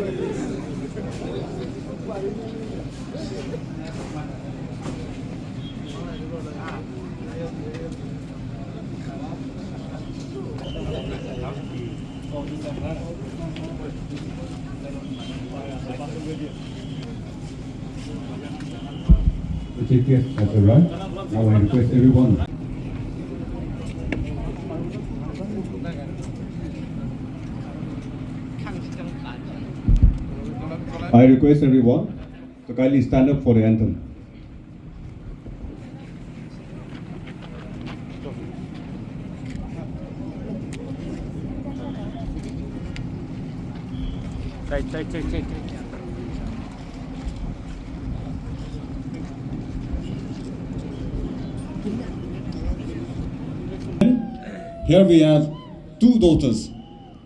The chief guest has arrived. Now I request everyone. I request everyone to kindly stand up for the anthem. Here we have two daughters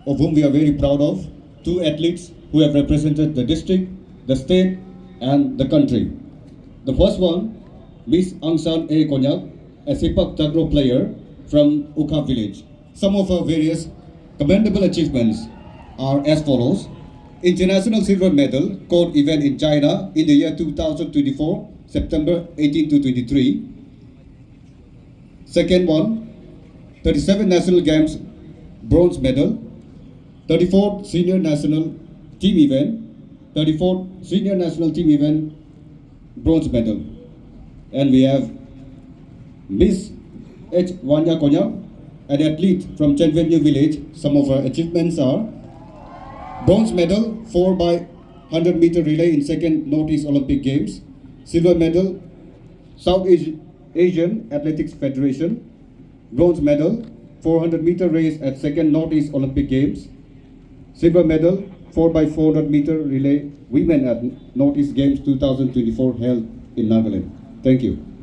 of whom we are very proud of, two athletes who have represented the district, the state and the country. The first one, Miss Angsan A. Konyak, a sepak takraw player from Ukha village. Some of her various commendable achievements are as follows. International silver medal court event in China in the year 2024, September 18 to 23. Second one, 37 national games bronze medal, 34th senior national team event, 34th senior national team event bronze medal. And we have Miss H. Wanya Konyak, an athlete from Chenvenyu village. Some of her achievements are bronze medal 4 by 100 meter relay in second Northeast Olympic Games, silver medal South Asian Athletics Federation, bronze medal 400 meter race at second Northeast Olympic Games, silver medal 4 by 400 meter relay women at Northeast Games 2024 held in Nagaland. Thank you.